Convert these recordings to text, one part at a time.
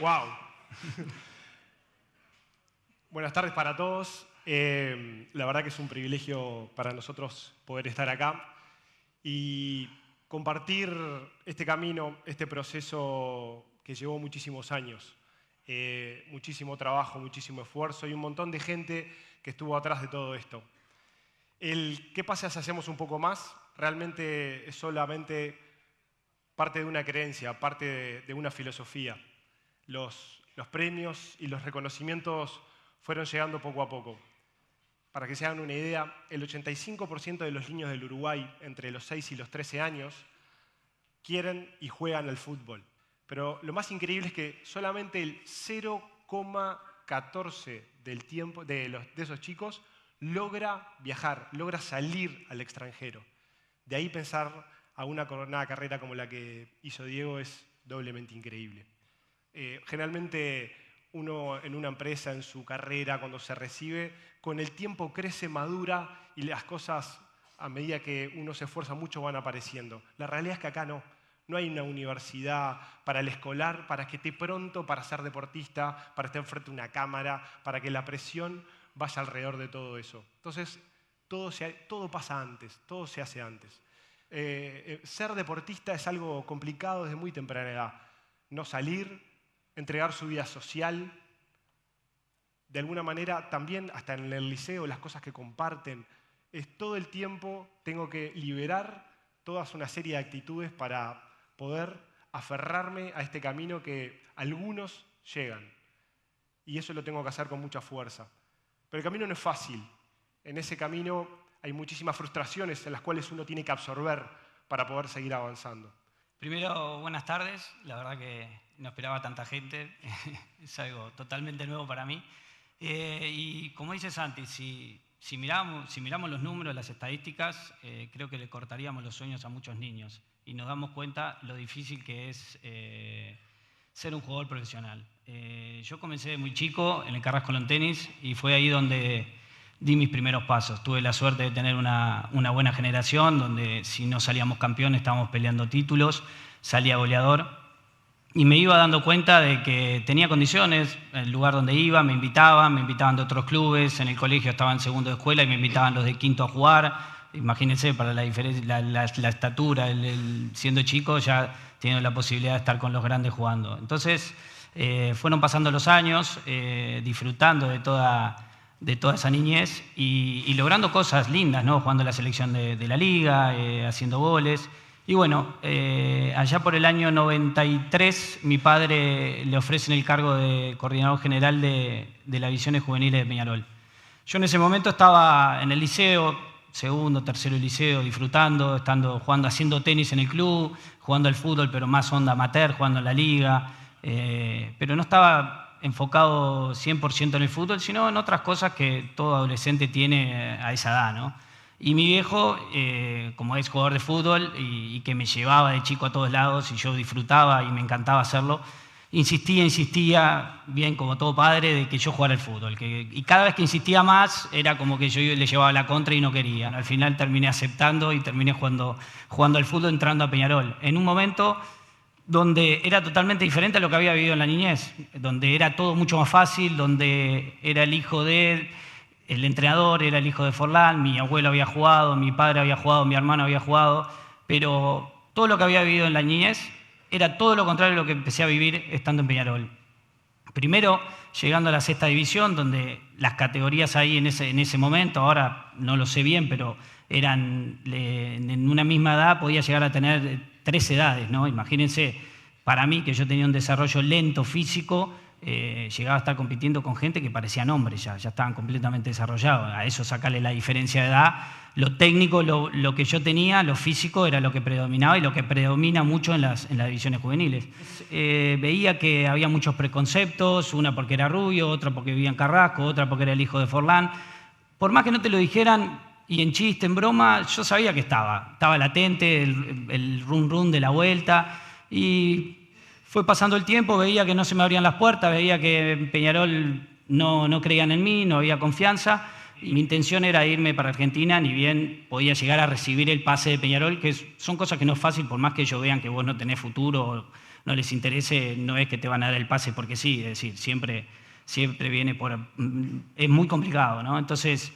Wow. Buenas tardes para todos. La verdad que es un privilegio para nosotros poder estar acá y compartir este camino, este proceso que llevó muchísimos años, muchísimo trabajo, muchísimo esfuerzo y un montón de gente que estuvo atrás de todo esto. El ¿qué pasa si hacemos un poco más? Realmente es solamente parte de una creencia, parte de una filosofía. Los premios y los reconocimientos fueron llegando poco a poco. Para que se hagan una idea, el 85% de los niños del Uruguay, entre los 6 y los 13 años, quieren y juegan al fútbol. Pero lo más increíble es que solamente el 0,14% del tiempo de esos chicos logra viajar, logra salir al extranjero. De ahí pensar a una carrera como la que hizo Diego es doblemente increíble. Generalmente uno en una empresa, en su carrera, cuando se recibe, con el tiempo crece, madura y las cosas, a medida que uno se esfuerza mucho, van apareciendo. La realidad es que acá no. No hay una universidad para el escolar, para que esté pronto para ser deportista, para estar enfrente de una cámara, para que la presión vaya alrededor de todo eso. Entonces, todo pasa antes, todo se hace antes. Ser deportista es algo complicado desde muy temprana edad. No salir, entregar su vida social, de alguna manera también hasta en el liceo, las cosas que comparten, es todo el tiempo tengo que liberar toda una serie de actitudes para poder aferrarme a este camino que algunos llegan. Y eso lo tengo que hacer con mucha fuerza. Pero el camino no es fácil. En ese camino hay muchísimas frustraciones en las cuales uno tiene que absorber para poder seguir avanzando. Primero, buenas tardes. La verdad que no esperaba tanta gente. Es algo totalmente nuevo para mí. Y como dice Santi, si miramos los números, las estadísticas, creo que le cortaríamos los sueños a muchos niños. Y nos damos cuenta lo difícil que es ser un jugador profesional. Yo comencé de muy chico en el Carrasco Lawn Tennis y fue ahí donde di mis primeros pasos. Tuve la suerte de tener una buena generación donde si no salíamos campeones estábamos peleando títulos, salía goleador y me iba dando cuenta de que tenía condiciones. El lugar donde iba me invitaban de otros clubes, en el colegio estaba en segundo de escuela y me invitaban los de quinto a jugar. Imagínense, para la diferencia, la estatura, siendo chico ya teniendo la posibilidad de estar con los grandes jugando. Entonces fueron pasando los años, disfrutando de toda esa niñez y logrando cosas lindas, ¿no? Jugando en la selección de la liga, haciendo goles. Y bueno, allá por el año 93, mi padre le ofrecen el cargo de coordinador general de las divisiones juveniles de Peñarol. Yo en ese momento estaba en el liceo, segundo, tercero liceo, disfrutando, jugando, haciendo tenis en el club, jugando al fútbol, pero más onda amateur, jugando en la liga, pero no estaba enfocado 100% en el fútbol, sino en otras cosas que todo adolescente tiene a esa edad, ¿no? Y mi viejo, como es jugador de fútbol y que me llevaba de chico a todos lados y yo disfrutaba y me encantaba hacerlo, insistía, bien como todo padre, de que yo jugara al fútbol. Y cada vez que insistía más, era como que yo le llevaba la contra y no quería. Al final terminé aceptando y terminé jugando al fútbol, entrando a Peñarol. En un momento donde era totalmente diferente a lo que había vivido en la niñez, donde era todo mucho más fácil, donde era el hijo de el entrenador, era el hijo de Forlán, mi abuelo había jugado, mi padre había jugado, mi hermano había jugado, pero todo lo que había vivido en la niñez era todo lo contrario de lo que empecé a vivir estando en Peñarol. Primero, llegando a la sexta división, donde las categorías ahí en ese momento, ahora no lo sé bien, pero eran en una misma edad, podía llegar a tener 3 edades, ¿no? Imagínense, para mí, que yo tenía un desarrollo lento físico, llegaba a estar compitiendo con gente que parecían hombres ya estaban completamente desarrollados. A eso sacarle la diferencia de edad. Lo técnico, lo que yo tenía, lo físico era lo que predominaba y lo que predomina mucho en las divisiones juveniles. Veía que había muchos preconceptos, una porque era rubio, otra porque vivía en Carrasco, otra porque era el hijo de Forlán. Por más que no te lo dijeran, y en chiste, en broma, yo sabía que estaba latente el rum de la vuelta y fue pasando el tiempo, veía que no se me abrían las puertas, veía que en Peñarol no creían en mí, no había confianza. Y mi intención era irme para Argentina, ni bien podía llegar a recibir el pase de Peñarol, que son cosas que no es fácil, por más que ellos vean que vos no tenés futuro no les interese, no es que te van a dar el pase porque sí, es decir, siempre viene por... Es muy complicado, ¿no? Entonces,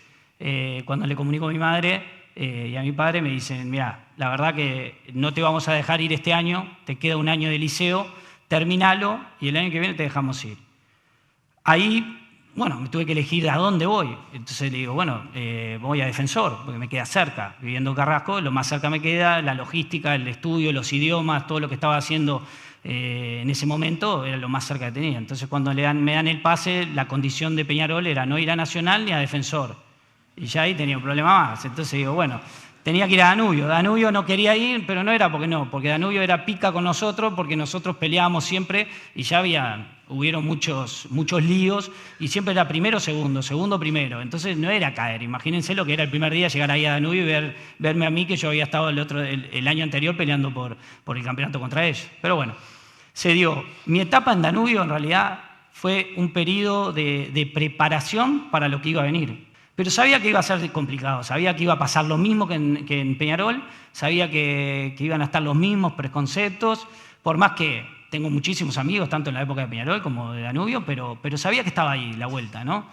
cuando le comunico a mi madre y a mi padre, me dicen, mira, la verdad que no te vamos a dejar ir este año, te queda un año de liceo, terminalo y el año que viene te dejamos ir. Ahí, bueno, me tuve que elegir a dónde voy. Entonces le digo, bueno, voy a Defensor, porque me queda cerca. Viviendo en Carrasco, lo más cerca me queda, la logística, el estudio, los idiomas, todo lo que estaba haciendo en ese momento era lo más cerca que tenía. Entonces cuando me dan el pase, la condición de Peñarol era no ir a Nacional ni a Defensor. Y ya ahí tenía un problema más. Entonces digo, bueno, tenía que ir a Danubio. Danubio no quería ir, pero no era porque no, porque Danubio era pica con nosotros, porque nosotros peleábamos siempre y ya hubieron muchos líos y siempre era primero, segundo, primero. Entonces no era caer. Imagínense lo que era el primer día llegar ahí a Danubio y verme a mí que yo había estado el año anterior peleando por el campeonato contra ellos. Pero bueno, se dio. Mi etapa en Danubio en realidad fue un periodo de preparación para lo que iba a venir. Pero sabía que iba a ser complicado, sabía que iba a pasar lo mismo que en Peñarol, sabía que iban a estar los mismos preconceptos, por más que tengo muchísimos amigos, tanto en la época de Peñarol como de Danubio, pero sabía que estaba ahí la vuelta, ¿no?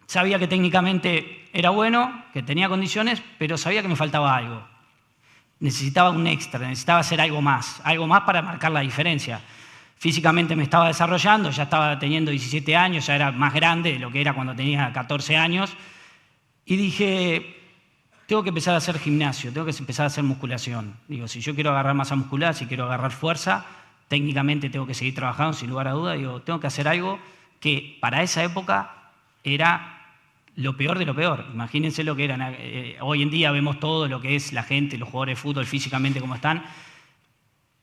Sabía que técnicamente era bueno, que tenía condiciones, pero sabía que me faltaba algo. Necesitaba un extra, necesitaba hacer algo más para marcar la diferencia. Físicamente me estaba desarrollando, ya estaba teniendo 17 años, ya era más grande de lo que era cuando tenía 14 años, y dije, tengo que empezar a hacer gimnasio, tengo que empezar a hacer musculación. Digo, si yo quiero agarrar masa muscular, si quiero agarrar fuerza, técnicamente tengo que seguir trabajando, sin lugar a duda. Digo, tengo que hacer algo que para esa época era lo peor de lo peor. Imagínense lo que eran. Hoy en día vemos todo lo que es la gente, los jugadores de fútbol físicamente como están.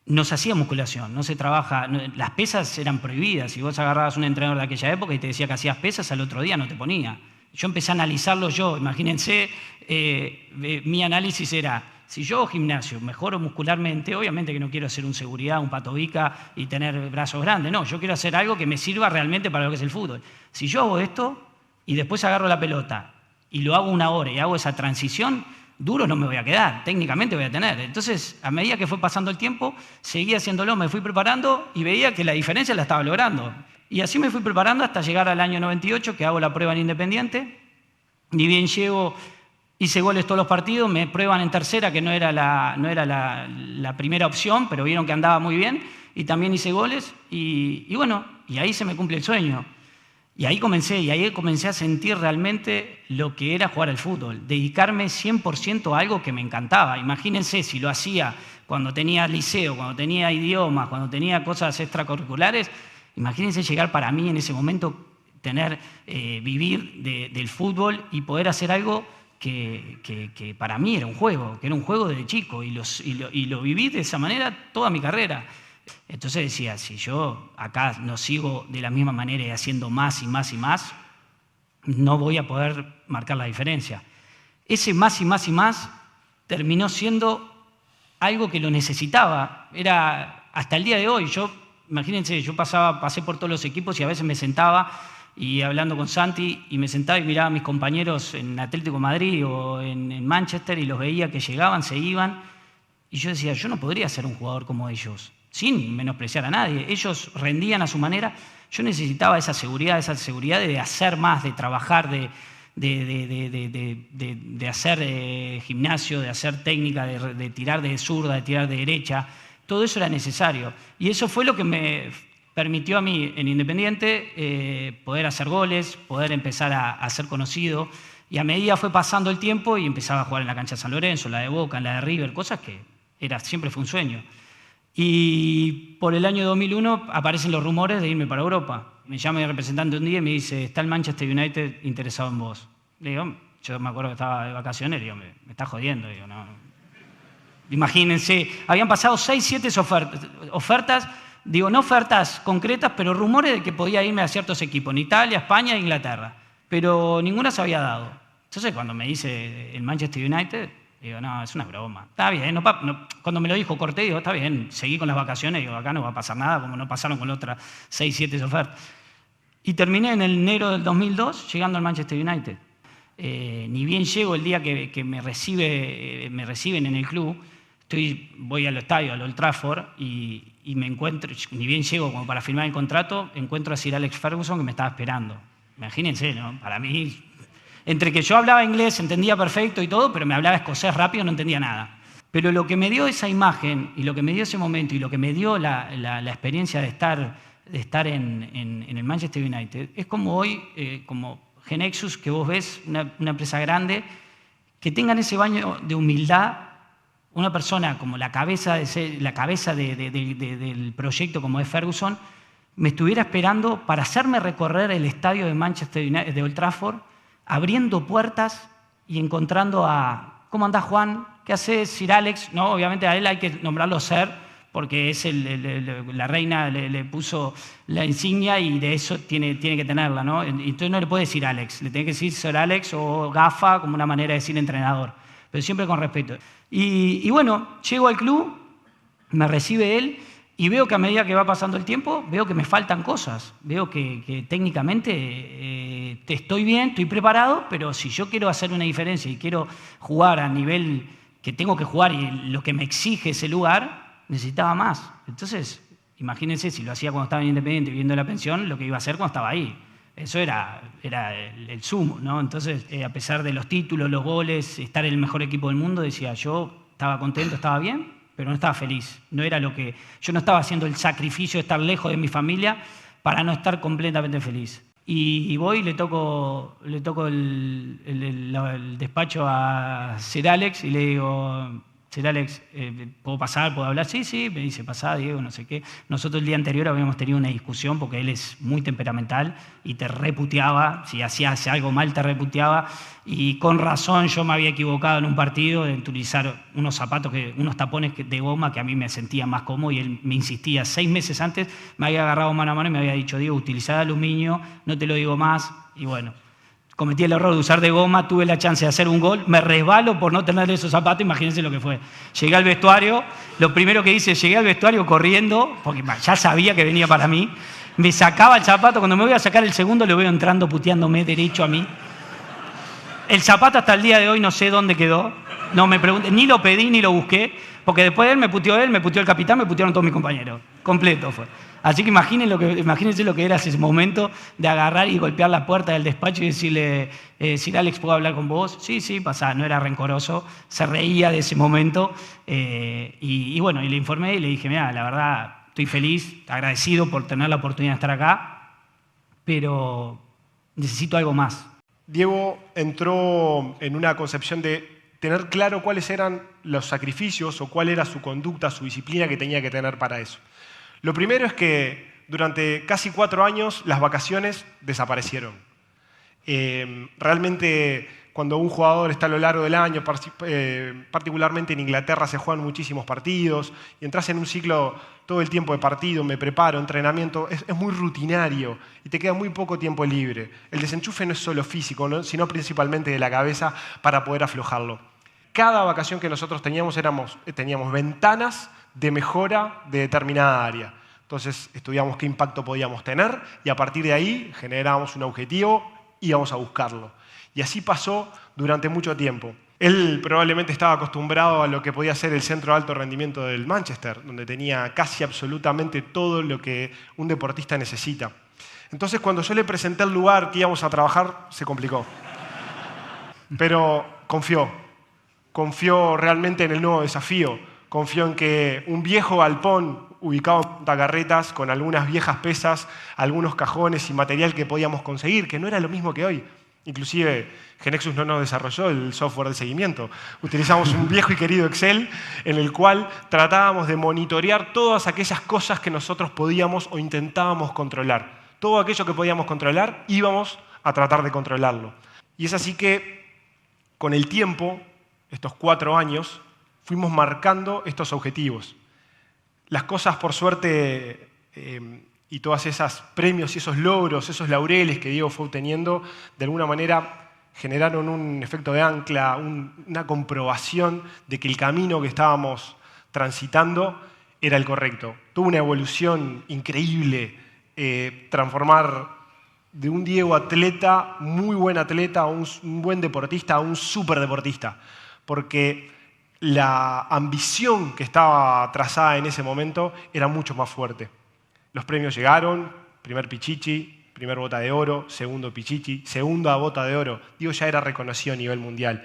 No se hacía musculación, no se trabaja. Las pesas eran prohibidas. Si vos agarrabas un entrenador de aquella época y te decía que hacías pesas, al otro día no te ponía. Yo empecé a analizarlo yo, imagínense, mi análisis era, si yo hago gimnasio, mejoro muscularmente, obviamente que no quiero hacer un seguridad, un patobica y tener brazos grandes, no, yo quiero hacer algo que me sirva realmente para lo que es el fútbol. Si yo hago esto y después agarro la pelota y lo hago una hora y hago esa transición, duro no me voy a quedar, técnicamente voy a tener. Entonces, a medida que fue pasando el tiempo, seguía haciéndolo, me fui preparando y veía que la diferencia la estaba logrando. Y así me fui preparando hasta llegar al año 98, que hago la prueba en Independiente. Ni bien llego, hice goles todos los partidos, me prueban en tercera, que no era la primera opción, pero vieron que andaba muy bien, y también hice goles, y bueno, y ahí se me cumple el sueño. Y ahí comencé a sentir realmente lo que era jugar al fútbol, dedicarme 100% a algo que me encantaba. Imagínense si lo hacía cuando tenía liceo, cuando tenía idiomas, cuando tenía cosas extracurriculares. Imagínense llegar para mí en ese momento, vivir del fútbol y poder hacer algo que para mí era un juego, que era un juego de chico y lo viví de esa manera toda mi carrera. Entonces decía, si yo acá no sigo de la misma manera y haciendo más y más y más, no voy a poder marcar la diferencia. Ese más y más y más terminó siendo algo que lo necesitaba. Era hasta el día de hoy. Imagínense, yo pasé por todos los equipos y a veces me sentaba y hablando con Santi y me sentaba y miraba a mis compañeros en Atlético de Madrid o en Manchester y los veía que llegaban, se iban y yo decía, yo no podría ser un jugador como ellos, sin menospreciar a nadie. Ellos rendían a su manera, yo necesitaba esa seguridad de hacer más, de trabajar, de hacer gimnasio, de hacer técnica, de tirar de zurda, de tirar de derecha. Todo eso era necesario. Y eso fue lo que me permitió a mí en Independiente poder hacer goles, poder empezar a ser conocido. Y a medida fue pasando el tiempo y empezaba a jugar en la cancha de San Lorenzo, en la de Boca, en la de River, cosas que siempre fue un sueño. Y por el año 2001 aparecen los rumores de irme para Europa. Me llama el representante un día y me dice, está el Manchester United interesado en vos. Le digo, yo me acuerdo que estaba de vacaciones, le digo, me está jodiendo. Digo, no. Imagínense, habían pasado 6, 7 ofertas, digo, no ofertas concretas, pero rumores de que podía irme a ciertos equipos, en Italia, España e Inglaterra, pero ninguna se había dado. Entonces cuando me dice el Manchester United, digo, no, es una broma. Está bien, cuando me lo dijo Cortés, digo, está bien, seguí con las vacaciones, digo, acá no va a pasar nada, como no pasaron con otras 6, 7 ofertas. Y terminé en el enero del 2002 llegando al Manchester United. Ni bien llego el día que me reciben en el club, voy al estadio, al Old Trafford, y me encuentro, ni bien llego como para firmar el contrato, encuentro a Sir Alex Ferguson que me estaba esperando. Imagínense, ¿no? Para mí, entre que yo hablaba inglés, entendía perfecto y todo, pero me hablaba escocés rápido, no entendía nada. Pero lo que me dio esa imagen, y lo que me dio ese momento, y lo que me dio la experiencia de estar en el Manchester United, es como hoy, como Genexus, que vos ves, una empresa grande, que tengan ese baño de humildad, una persona como la cabeza del proyecto como es Ferguson, me estuviera esperando para hacerme recorrer el estadio de Manchester United, de Old Trafford, abriendo puertas y encontrando a, ¿cómo andás, Juan? ¿Qué haces, Sir Alex? No, obviamente a él hay que nombrarlo Sir, porque es la reina le puso la insignia y de eso tiene que tenerla, ¿no? Entonces no le puede decir Alex, le tiene que decir Sir Alex o Gafa, como una manera de decir entrenador, pero siempre con respeto. Y bueno, llego al club, me recibe él y veo que a medida que va pasando el tiempo, veo que me faltan cosas. Veo que técnicamente estoy bien, estoy preparado, pero si yo quiero hacer una diferencia y quiero jugar a nivel que tengo que jugar y lo que me exige ese lugar, necesitaba más. Entonces, imagínense si lo hacía cuando estaba en Independiente viviendo la pensión, lo que iba a hacer cuando estaba ahí. Eso era el sumo, ¿no? Entonces, a pesar de los títulos, los goles, estar en el mejor equipo del mundo, decía, yo estaba contento, estaba bien, pero no estaba feliz. No era lo que, yo no estaba haciendo el sacrificio de estar lejos de mi familia para no estar completamente feliz. Y voy y le toco el despacho a Sir Alex y le digo, Sir Alex, ¿puedo pasar? ¿Puedo hablar? Sí, sí, me dice, pasá, Diego, no sé qué. Nosotros el día anterior habíamos tenido una discusión porque él es muy temperamental y te reputeaba, si hacías algo mal te reputeaba, y con razón yo me había equivocado en un partido en utilizar unos zapatos, unos tapones de goma que a mí me sentía más cómodo, y él me insistía. 6 meses antes me había agarrado mano a mano y me había dicho, Diego, utilizá de aluminio, no te lo digo más, y bueno. Cometí el error de usar de goma, tuve la chance de hacer un gol, me resbalo por no tener esos zapatos, imagínense lo que fue. Llegué al vestuario, lo primero que hice, llegué al vestuario corriendo, porque ya sabía que venía para mí, me sacaba el zapato, cuando me voy a sacar el segundo lo veo entrando puteándome derecho a mí. El zapato hasta el día de hoy no sé dónde quedó, no me pregunté, ni lo pedí ni lo busqué, porque después de él, me puteó el capitán, me putearon todos mis compañeros, completo fue. Así que imagínense lo que era ese momento de agarrar y golpear la puerta del despacho y decirle, Sir Alex, ¿puedo hablar con vos? Sí, sí, pasá, no era rencoroso, se reía de ese momento. Y bueno, y le informé y le dije, mira, la verdad, estoy feliz, agradecido por tener la oportunidad de estar acá, pero necesito algo más. Diego entró en una concepción de tener claro cuáles eran los sacrificios o cuál era su conducta, su disciplina que tenía que tener para eso. Lo primero es que durante casi 4 años las vacaciones desaparecieron. Realmente cuando un jugador está a lo largo del año, particularmente en Inglaterra se juegan muchísimos partidos y entras en un ciclo todo el tiempo de partido, me preparo, entrenamiento, es muy rutinario y te queda muy poco tiempo libre. El desenchufe no es solo físico, ¿no? Sino principalmente de la cabeza para poder aflojarlo. Cada vacación que nosotros teníamos ventanas de mejora de determinada área. Entonces estudiamos qué impacto podíamos tener y a partir de ahí generábamos un objetivo y íbamos a buscarlo. Y así pasó durante mucho tiempo. Él probablemente estaba acostumbrado a lo que podía ser el centro de alto rendimiento del Manchester, donde tenía casi absolutamente todo lo que un deportista necesita. Entonces cuando yo le presenté el lugar que íbamos a trabajar, se complicó. Pero confió realmente en el nuevo desafío. Confió en que un viejo galpón ubicado en Punta Carretas, con algunas viejas pesas, algunos cajones y material que podíamos conseguir, que no era lo mismo que hoy. Inclusive, Genexus no nos desarrolló el software de seguimiento. Utilizamos un viejo y querido Excel en el cual tratábamos de monitorear todas aquellas cosas que nosotros podíamos o intentábamos controlar. Todo aquello que podíamos controlar, íbamos a tratar de controlarlo. Y es así que, con el tiempo, estos 4 años, fuimos marcando estos objetivos. Las cosas, por suerte, y todos esos premios y esos logros, esos laureles que Diego fue obteniendo, de alguna manera generaron un efecto de ancla, una comprobación de que el camino que estábamos transitando era el correcto. Tuvo una evolución increíble, transformar de un Diego atleta, muy buen atleta, a un buen deportista, a un súper deportista. Porque la ambición que estaba trazada en ese momento era mucho más fuerte. Los premios llegaron, primer Pichichi, primer Bota de Oro, segundo Pichichi, segunda Bota de Oro. Diego ya era reconocido a nivel mundial.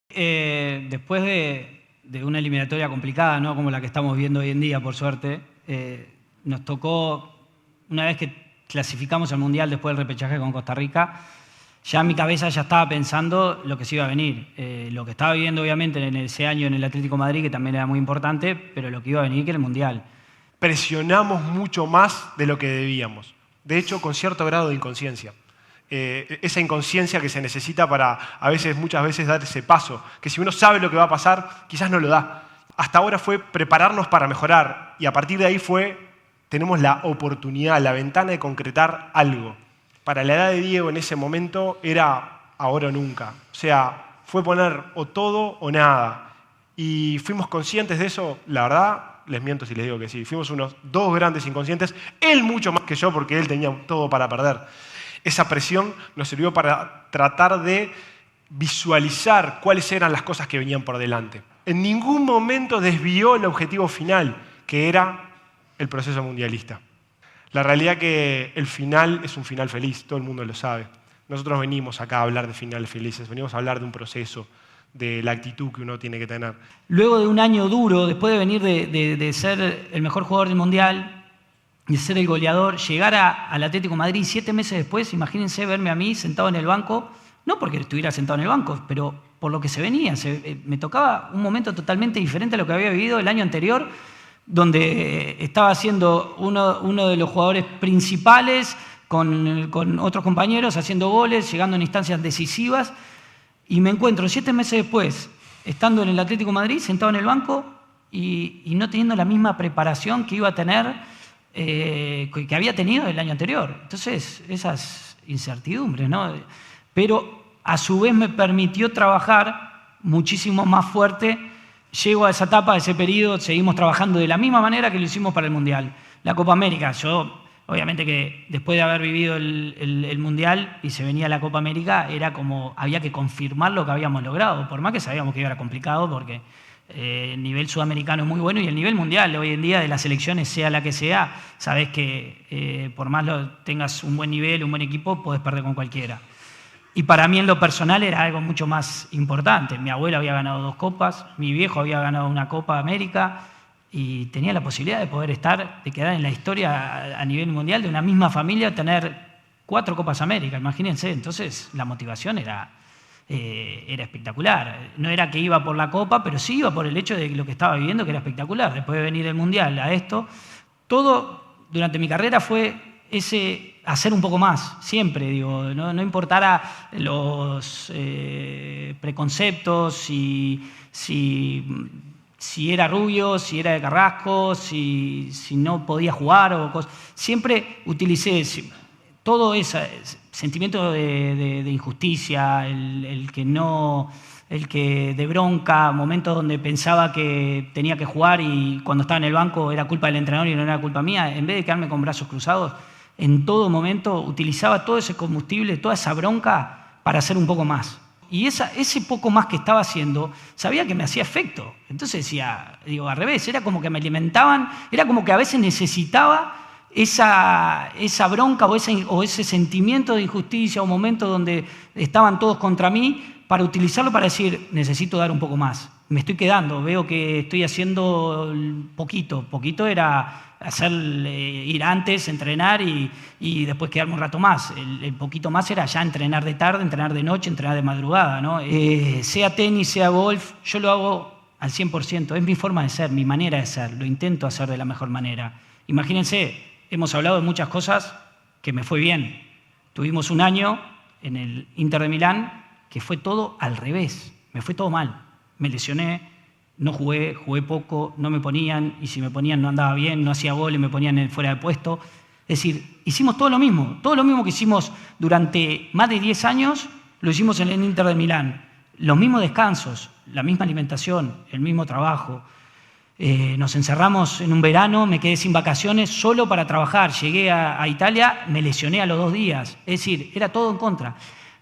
Después de una eliminatoria complicada, ¿no? Como la que estamos viendo hoy en día, por suerte, nos tocó, una vez que clasificamos al Mundial después del repechaje con Costa Rica, ya en mi cabeza ya estaba pensando lo que se iba a venir. Lo que estaba viviendo, obviamente, en ese año en el Atlético de Madrid, que también era muy importante, pero lo que iba a venir, que era el Mundial. Presionamos mucho más de lo que debíamos. De hecho, con cierto grado de inconsciencia. Esa inconsciencia que se necesita para, muchas veces, dar ese paso. Que si uno sabe lo que va a pasar, quizás no lo da. Hasta ahora fue prepararnos para mejorar. Y a partir de ahí tenemos la oportunidad, la ventana de concretar algo. Para la edad de Diego en ese momento era ahora o nunca. O sea, fue poner o todo o nada. Y fuimos conscientes de eso, la verdad, les miento si les digo que sí. Fuimos unos dos grandes inconscientes, él mucho más que yo porque él tenía todo para perder. Esa presión nos sirvió para tratar de visualizar cuáles eran las cosas que venían por delante. En ningún momento desvió el objetivo final, que era el proceso mundialista. La realidad es que el final es un final feliz, todo el mundo lo sabe. Nosotros venimos acá a hablar de finales felices, venimos a hablar de un proceso, de la actitud que uno tiene que tener. Luego de un año duro, después de venir de ser el mejor jugador del Mundial, de ser el goleador, llegar al Atlético de Madrid 7 meses después, imagínense verme a mí sentado en el banco, no porque estuviera sentado en el banco, pero por lo que se venía. Me tocaba un momento totalmente diferente a lo que había vivido el año anterior, donde estaba siendo uno de los jugadores principales con otros compañeros, haciendo goles, llegando en instancias decisivas, y me encuentro 7 meses después, estando en el Atlético de Madrid, sentado en el banco, y no teniendo la misma preparación que iba a tener, que había tenido el año anterior. Entonces, esas incertidumbres, ¿no? Pero a su vez me permitió trabajar muchísimo más fuerte. Llego a esa etapa, a ese periodo, seguimos trabajando de la misma manera que lo hicimos para el Mundial. La Copa América, yo, obviamente que después de haber vivido el Mundial y se venía la Copa América, era como, había que confirmar lo que habíamos logrado, por más que sabíamos que era complicado, porque el nivel sudamericano es muy bueno y el nivel mundial hoy en día de las selecciones, sea la que sea, sabés que por más tengas un buen nivel, un buen equipo, podés perder con cualquiera. Y para mí en lo personal era algo mucho más importante. Mi abuelo había ganado 2 copas, mi viejo había ganado una Copa América y tenía la posibilidad de poder de quedar en la historia a nivel mundial de una misma familia, tener 4 Copas América, imagínense. Entonces la motivación era espectacular. No era que iba por la Copa, pero sí iba por el hecho de lo que estaba viviendo, que era espectacular. Después de venir el Mundial a esto, todo durante mi carrera fue hacer un poco más, siempre, digo, no importara los preconceptos, si era rubio, si era de Carrasco, si no podía jugar o cosas. Siempre utilicé todo ese sentimiento de injusticia, el que de bronca, momentos donde pensaba que tenía que jugar y cuando estaba en el banco era culpa del entrenador y no era culpa mía, en vez de quedarme con brazos cruzados, en todo momento utilizaba todo ese combustible, toda esa bronca para hacer un poco más. Y ese poco más que estaba haciendo, sabía que me hacía efecto. Entonces decía, al revés, era como que me alimentaban, era como que a veces necesitaba esa bronca o ese sentimiento de injusticia o momentos donde estaban todos contra mí para utilizarlo para decir, necesito dar un poco más. Me estoy quedando, veo que estoy haciendo poquito. Poquito era ir antes, entrenar y después quedarme un rato más. El poquito más era ya entrenar de tarde, entrenar de noche, entrenar de madrugada, ¿no? Sea tenis, sea golf, yo lo hago al 100%. Es mi forma de ser, mi manera de ser. Lo intento hacer de la mejor manera. Imagínense, hemos hablado de muchas cosas que me fue bien. Tuvimos un año en el Inter de Milán que fue todo al revés. Me fue todo mal. Me lesioné, no jugué poco, no me ponían, y si me ponían no andaba bien, no hacía gol y me ponían fuera de puesto. Es decir, hicimos todo lo mismo que hicimos durante más de 10 años, lo hicimos en el Inter de Milán. Los mismos descansos, la misma alimentación, el mismo trabajo. Nos encerramos en un verano, me quedé sin vacaciones solo para trabajar. Llegué a Italia, me lesioné a los 2 días. Es decir, era todo en contra.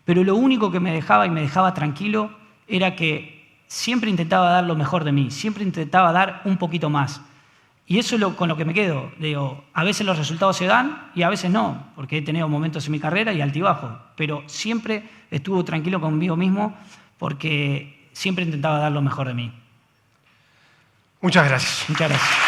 Pero lo único que me dejaba tranquilo era que siempre intentaba dar lo mejor de mí, siempre intentaba dar un poquito más. Y eso es con lo que me quedo. Digo, a veces los resultados se dan y a veces no, porque he tenido momentos en mi carrera y altibajos, pero siempre estuve tranquilo conmigo mismo porque siempre intentaba dar lo mejor de mí. Muchas gracias. Muchas gracias.